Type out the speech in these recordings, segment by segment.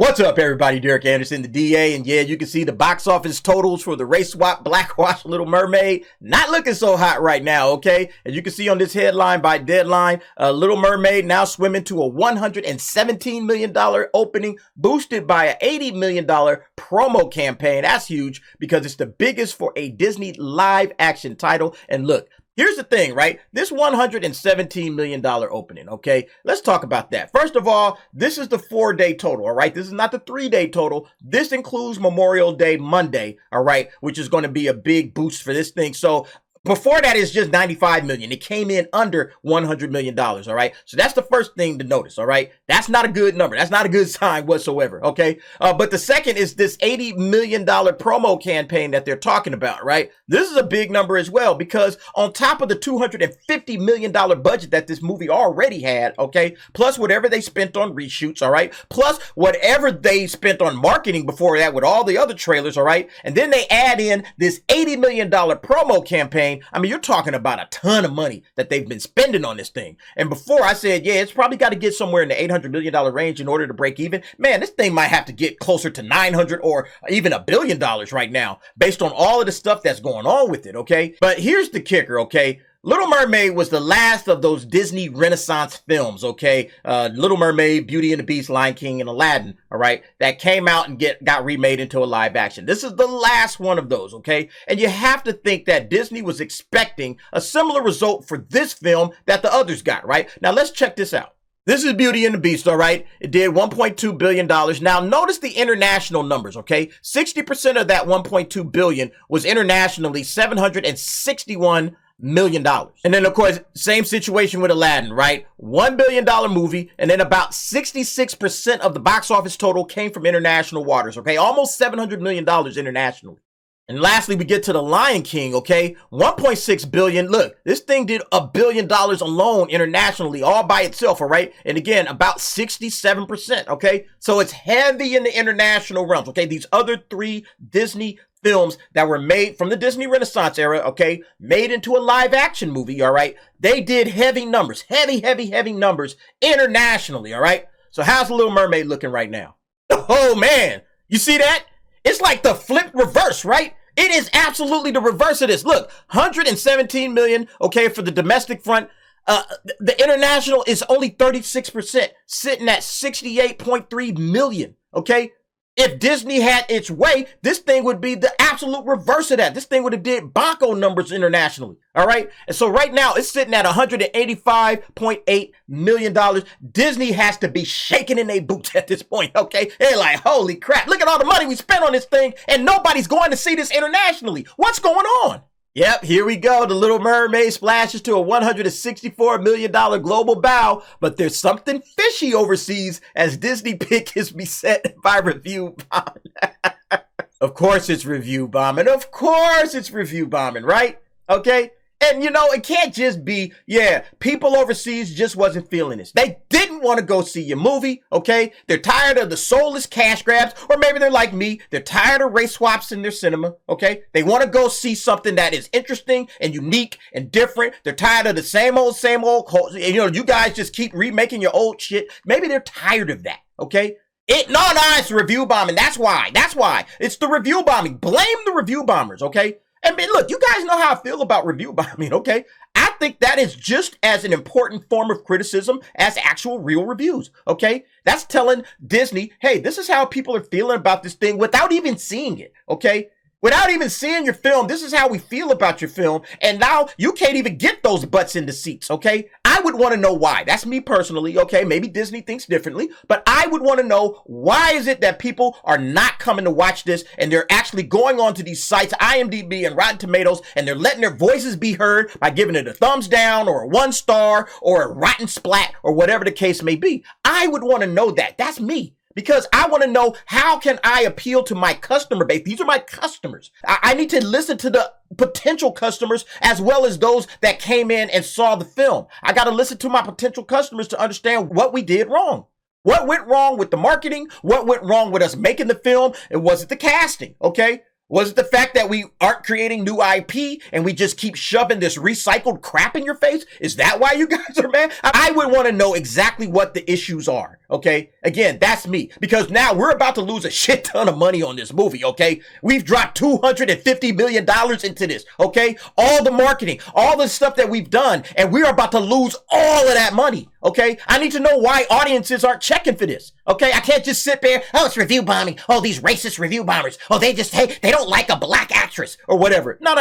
What's up, everybody? Derek Anderson, the DA, and yeah, you can see the box office totals for the race swap blackwash Little Mermaid not looking so hot right now, okay? As you can see on this headline by Deadline, Little Mermaid now swimming to a $117 million opening, boosted by an $80 million promo campaign. That's huge because it's the biggest for a Disney live action title. And look, here's the thing, right? This $117 million opening, okay? Let's talk about that. First of all, this is the 4-day total, all right? This is not the 3-day total. This includes Memorial Day Monday, all right? Which is going to be a big boost for this thing. So before that is just 95 million. It came in under $100 million, all right? So that's the first thing to notice, all right? That's not a good number. That's not a good sign whatsoever, okay? But the second is this $80 million promo campaign that they're talking about, right? This is a big number as well because on top of the $250 million budget that this movie already had, okay? Plus whatever they spent on reshoots, all right? Plus whatever they spent on marketing before that with all the other trailers, all right? And then they add in this $80 million promo campaign. I mean, you're talking about a ton of money that they've been spending on this thing. And before I said, yeah, it's probably got to get somewhere in the $800 million range in order to break even. Man, this thing might have to get closer to 900 or even $1 billion right now based on all of the stuff that's going on with it, okay? But here's the kicker, okay? Little Mermaid was the last of those Disney Renaissance films, okay? Little Mermaid, Beauty and the Beast, Lion King, and Aladdin, all right? That came out and got remade into a live action. This is the last one of those, okay? And you have to think that Disney was expecting a similar result for this film that the others got, right? Now, let's check this out. This is Beauty and the Beast, all right? It did $1.2 billion. Now, notice the international numbers, okay? 60% of that $1.2 billion was internationally, $761 million. And then, of course, same situation with Aladdin, right? $1 billion movie, and then about 66% of the box office total came from international waters, okay? Almost $700 million internationally. And lastly, we get to the Lion King, okay? 1.6 billion. Look, this thing did $1 billion alone internationally, all by itself, all right? And again, about 67%, okay? So it's heavy in the international realms, okay? These other three Disney films that were made from the Disney Renaissance era, okay, made into a live action movie, all right, they did heavy numbers, heavy numbers internationally, all right? So how's The Little Mermaid looking right now? Oh, man, you see that? It's like the flip reverse, right? It is absolutely the reverse of this. Look, 117 million, okay, for the domestic front. The international is only 36%, sitting at 68.3 million, okay? If Disney had its way, this thing would be the absolute reverse of that. This thing would have did bonko numbers internationally, all right? And so right now, it's sitting at $185.8 million. Disney has to be shaking in their boots at this point, okay? They're like, holy crap, look at all the money we spent on this thing, and nobody's going to see this internationally. What's going on? Yep, here we go. The Little Mermaid splashes to a $164 million global bow, but there's something fishy overseas as Disney pick is beset by review bombing. Of course it's review bombing. Of course it's review bombing, right? Okay? And you know, it can't just be, yeah, people overseas just wasn't feeling this. They didn't want to go see your movie, okay? They're tired of the soulless cash grabs, or maybe they're like me. They're tired of race swaps in their cinema, okay? They want to go see something that is interesting and unique and different. They're tired of the same old, you know, you guys just keep remaking your old shit. Maybe they're tired of that, okay? No, it's review bombing. That's why. It's the review bombing. Blame the review bombers, okay? And look, you guys know how I feel about review bombing, okay? I think that is just as an important form of criticism as actual real reviews, okay? That's telling Disney, hey, this is how people are feeling about this thing without even seeing it, okay? Without even seeing your film, this is how we feel about your film, and now you can't even get those butts in the seats, okay? I would want to know why. That's me personally, okay? Maybe Disney thinks differently, but I would want to know why is it that people are not coming to watch this and they're actually going onto these sites, IMDb and Rotten Tomatoes, and they're letting their voices be heard by giving it a thumbs down or a 1 star or a rotten splat or whatever the case may be. I would want to know that. That's me. Because I want to know, how can I appeal to my customer base? These are my customers. I need to listen to the potential customers as well as those that came in and saw the film. I got to listen to my potential customers to understand what we did wrong. What went wrong with the marketing? What went wrong with us making the film? And was it the casting? Okay. Was it the fact that we aren't creating new IP and we just keep shoving this recycled crap in your face? Is that why you guys are mad? I would want to know exactly what the issues are, okay? Again, that's me, because now we're about to lose a shit ton of money on this movie, okay? We've dropped $250 million into this, okay? All the marketing, all the stuff that we've done, and we're about to lose all of that money, okay? I need to know why audiences aren't checking for this, okay? I can't just sit there, oh, it's review bombing. Oh, these racist review bombers. Oh, they don't like a black actress or whatever. No,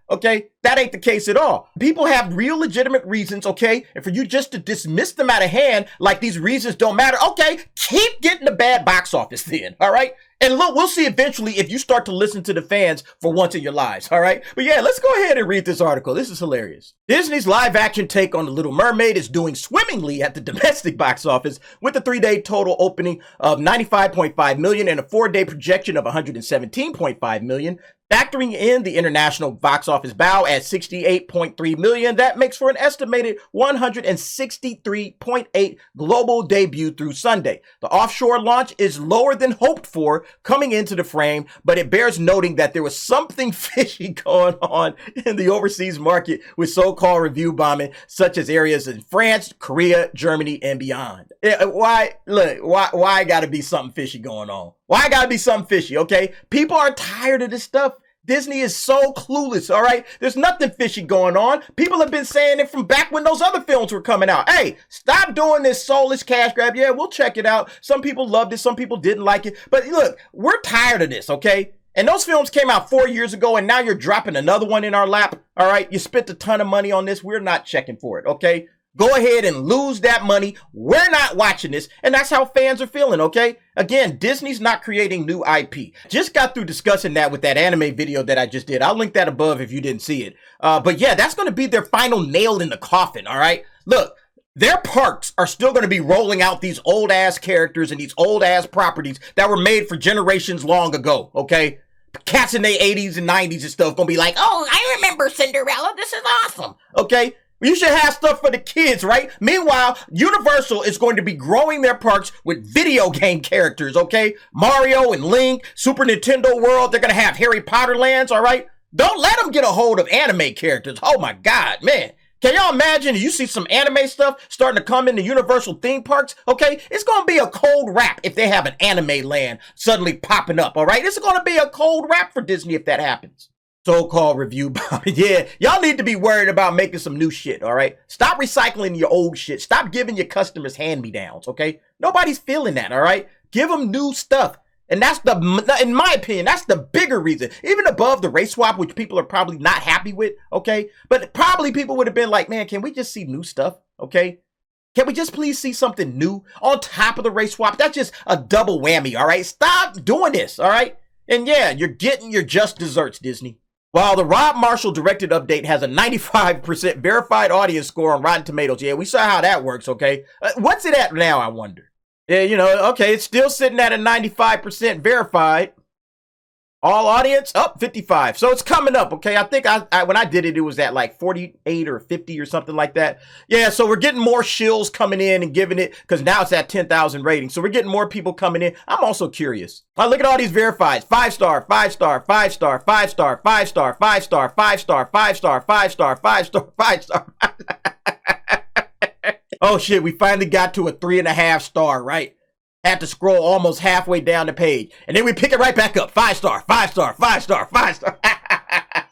okay? That ain't the case at all. People have real legitimate reasons, okay? And for you just to dismiss them out of hand like these reasons don't matter, okay, keep getting the bad box office then, all right? And look, we'll see eventually if you start to listen to the fans for once in your lives, all right? But yeah, let's go ahead and read this article. This is hilarious. Disney's live-action take on The Little Mermaid is doing swimmingly at the domestic box office with a 3-day total opening of $95.5 million and a 4-day projection of $117.5 million. Factoring in the international box office bow at $68.3 million, that makes for an estimated $163.8 global debut through Sunday. The offshore launch is lower than hoped for coming into the frame, but it bears noting that there was something fishy going on in the overseas market with so-called review bombing, such as areas in France, Korea, Germany, and beyond. Why gotta be something fishy going on? Why gotta be something fishy, okay? People are tired of this stuff. Disney is so clueless, all right? There's nothing fishy going on. People have been saying it from back when those other films were coming out. Hey, stop doing this soulless cash grab. Yeah, we'll check it out. Some people loved it. Some people didn't like it. But look, we're tired of this, okay? And those films came out 4 years ago, and now you're dropping another one in our lap, all right? You spent a ton of money on this. We're not checking for it, okay? Go ahead and lose that money. We're not watching this. And that's how fans are feeling, okay? Again, Disney's not creating new IP. Just got through discussing that with that anime video that I just did. I'll link that above if you didn't see it. But yeah, that's going to be their final nail in the coffin, all right? Look, their parks are still going to be rolling out these old-ass characters and these old-ass properties that were made for generations long ago, okay? Cats in their 80s and 90s and stuff going to be like, oh, I remember Cinderella. This is awesome, okay? You should have stuff for the kids, right? Meanwhile, Universal is going to be growing their parks with video game characters, okay? Mario and Link, Super Nintendo World, they're going to have Harry Potter lands, all right? Don't let them get a hold of anime characters. Oh my God, man. Can y'all imagine you see some anime stuff starting to come into Universal theme parks, okay? It's going to be a cold wrap if they have an anime land suddenly popping up, all right? It's going to be a cold wrap for Disney if that happens. So-called review bombing. Yeah, y'all need to be worried about making some new shit, all right? Stop recycling your old shit. Stop giving your customers hand-me-downs, okay? Nobody's feeling that, all right? Give them new stuff. And that's in my opinion, that's the bigger reason. Even above the race swap, which people are probably not happy with, okay? But probably people would have been like, man, can we just see new stuff, okay? Can we just please see something new on top of the race swap? That's just a double whammy, all right? Stop doing this, all right? And yeah, you're getting your just desserts, Disney. While the Rob Marshall directed update has a 95% verified audience score on Rotten Tomatoes. Yeah, we saw how that works, okay? What's it at now, I wonder? Yeah, you know, okay, it's still sitting at a 95% verified. All audience, up 55. So it's coming up, okay? I think I when I did it, it was at like 48 or 50 or something like that. Yeah, so we're getting more shills coming in and giving it, because now it's at 10,000 ratings. So we're getting more people coming in. I'm also curious. Look at all these verifieds. 5-star, 5-star, 5-star, 5-star, 5-star, 5-star, 5-star, 5-star, 5-star, 5-star, 5-star. Oh shit, we finally got to a 3.5 star, right? Had to scroll almost halfway down the page. And then we pick it right back up. 5-star, 5-star, 5-star, 5-star.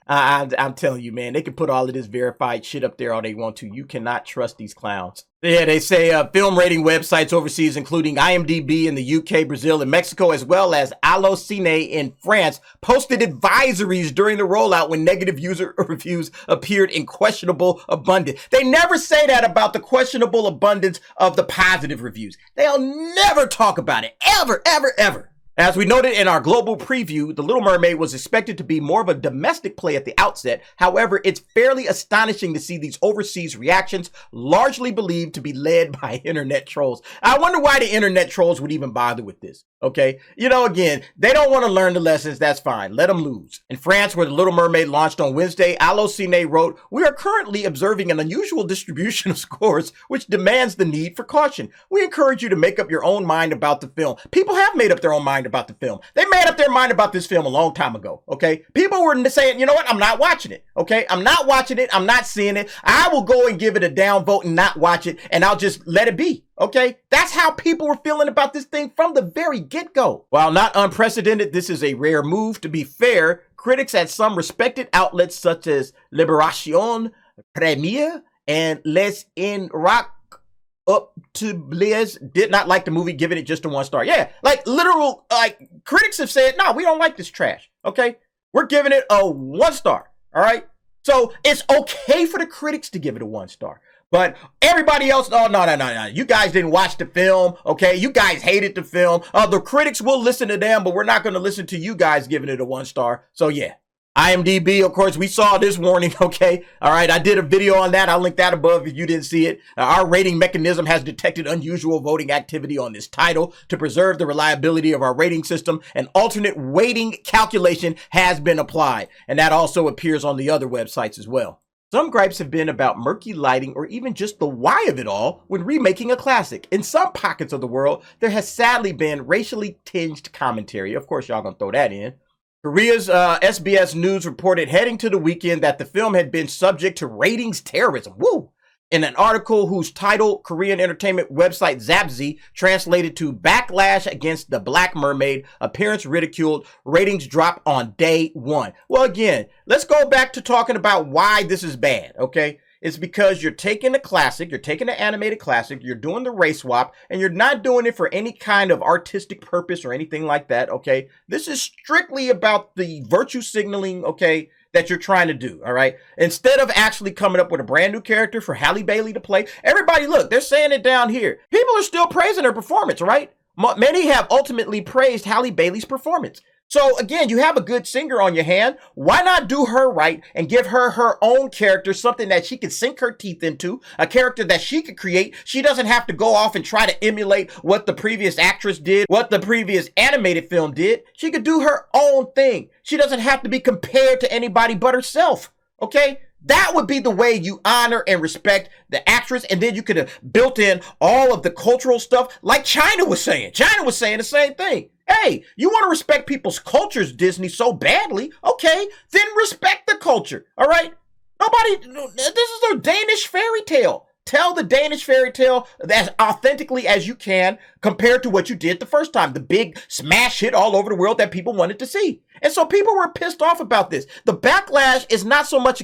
I'm telling you, man, they can put all of this verified shit up there all they want to. You cannot trust these clowns. Yeah, they say film rating websites overseas, including IMDb in the UK, Brazil, and Mexico, as well as Allociné in France, posted advisories during the rollout when negative user reviews appeared in questionable abundance. They never say that about the questionable abundance of the positive reviews. They'll never talk about it, ever, ever, ever. As we noted in our global preview, The Little Mermaid was expected to be more of a domestic play at the outset. However, it's fairly astonishing to see these overseas reactions, largely believed to be led by internet trolls. I wonder why the internet trolls would even bother with this. Okay, you know, again, they don't want to learn the lessons. That's fine. Let them lose. In France, where The Little Mermaid launched on Wednesday, Allociné wrote, "We are currently observing an unusual distribution of scores, which demands the need for caution. We encourage you to make up your own mind about the film." People have made up their own mind about the film. They made up their mind about this film a long time ago. Okay, people were saying, you know what? I'm not watching it. Okay, I'm not watching it. I'm not seeing it. I will go and give it a downvote and not watch it, and I'll just let it be. Okay, that's how people were feeling about this thing from the very get-go. While not unprecedented, this is a rare move. To be fair, critics at some respected outlets such as Libération, Premiere, and Les In Rock Up to Blaze did not like the movie, giving it just a 1 star. Yeah, like literal, like critics have said, no, we don't like this trash. Okay, we're giving it a 1 star. All right, so it's okay for the critics to give it a 1 star. But everybody else, oh, no. You guys didn't watch the film, okay? You guys hated the film. The critics will listen to them, but we're not going to listen to you guys giving it a 1 star. So, yeah. IMDb, of course, we saw this warning, okay? All right, I did a video on that. I'll link that above if you didn't see it. Our rating mechanism has detected unusual voting activity on this title. To preserve the reliability of our rating system, an alternate weighting calculation has been applied. And that also appears on the other websites as well. Some gripes have been about murky lighting or even just the why of it all when remaking a classic. In some pockets of the world, there has sadly been racially tinged commentary. Of course, y'all gonna throw that in. Korea's SBS News reported heading to the weekend that the film had been subject to ratings terrorism. Woo! In an article whose title Korean entertainment website Zapzi translated to "Backlash Against the Black Mermaid, Appearance Ridiculed, Ratings Drop on Day 1." Well, again, let's go back to talking about why this is bad, okay? It's because you're taking a classic, you're taking an animated classic, you're doing the race swap, and you're not doing it for any kind of artistic purpose or anything like that, okay? This is strictly about the virtue signaling, okay, that you're trying to do, all right? Instead of actually coming up with a brand new character for Halle Bailey to play, everybody, look, they're saying it down here. People are still praising her performance, right? Many have ultimately praised Halle Bailey's performance. So again, you have a good singer on your hand. Why not do her right and give her her own character, something that she can sink her teeth into, a character that she could create. She doesn't have to go off and try to emulate what the previous actress did, what the previous animated film did. She could do her own thing. She doesn't have to be compared to anybody but herself. Okay? That would be the way you honor and respect the actress, and then you could have built in all of the cultural stuff like China was saying. China was saying the same thing. Hey, you want to respect people's cultures, Disney, so badly? Okay, then respect the culture, all right? This is a Danish fairy tale. Tell the Danish fairy tale as authentically as you can compared to what you did the first time. The big smash hit all over the world that people wanted to see. And so people were pissed off about this. The backlash is not so much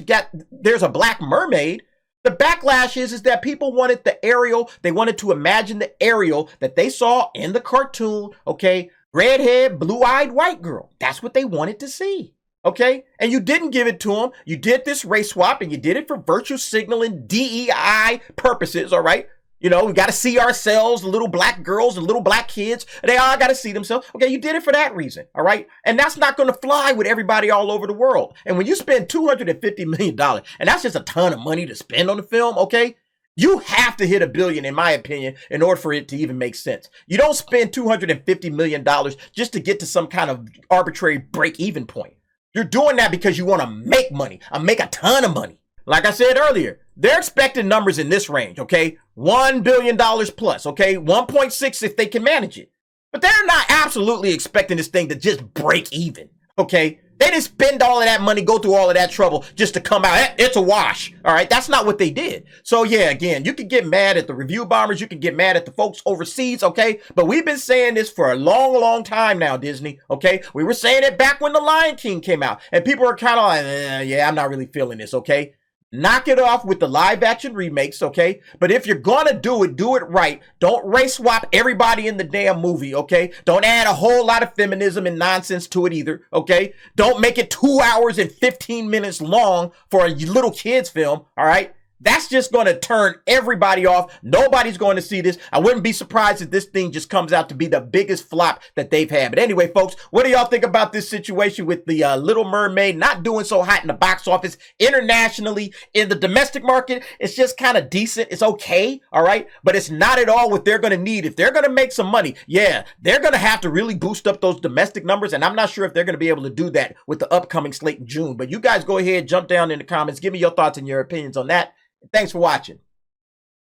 there's a black mermaid. The backlash is that people wanted the Ariel. They wanted to imagine the Ariel that they saw in the cartoon, okay? Redhead, blue-eyed white girl. That's what they wanted to see. Okay? And you didn't give it to them. You did this race swap and you did it for virtue signaling DEI purposes, all right? You know, we got to see ourselves, the little black girls and little black kids. They all got to see themselves. Okay, you did it for that reason, all right? And that's not going to fly with everybody all over the world. And when you spend $250 million, and that's just a ton of money to spend on the film, okay? You have to hit $1 billion, in my opinion, in order for it to even make sense. You don't spend $250 million just to get to some kind of arbitrary break-even point. You're doing that because you want to make money, make a ton of money. Like I said earlier, they're expecting numbers in this range, okay? $1 billion plus, okay? 1.6 if they can manage it. But they're not absolutely expecting this thing to just break even, okay? They didn't spend all of that money, go through all of that trouble just to come out. It's a wash, all right? That's not what they did. So yeah, again, you can get mad at the review bombers. You can get mad at the folks overseas, okay? But we've been saying this for a long, long time now, Disney, okay? We were saying it back when The Lion King came out. And people are kind of like, yeah, I'm not really feeling this, okay? Knock it off with the live action remakes, okay? But if you're gonna do it right. Don't race swap everybody in the damn movie, okay? Don't add a whole lot of feminism and nonsense to it either, okay? Don't make it 2 hours and 15 minutes long for a little kid's film, all right? That's just going to turn everybody off. Nobody's going to see this. I wouldn't be surprised if this thing just comes out to be the biggest flop that they've had. But anyway, folks, what do y'all think about this situation with the Little Mermaid not doing so hot in the box office internationally? In the domestic market, it's just kind of decent. It's okay, all right? But it's not at all what they're going to need. If they're going to make some money, yeah, they're going to have to really boost up those domestic numbers. And I'm not sure if they're going to be able to do that with the upcoming slate in June. But you guys go ahead, jump down in the comments. Give me your thoughts and your opinions on that. Thanks for watching.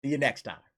See you next time.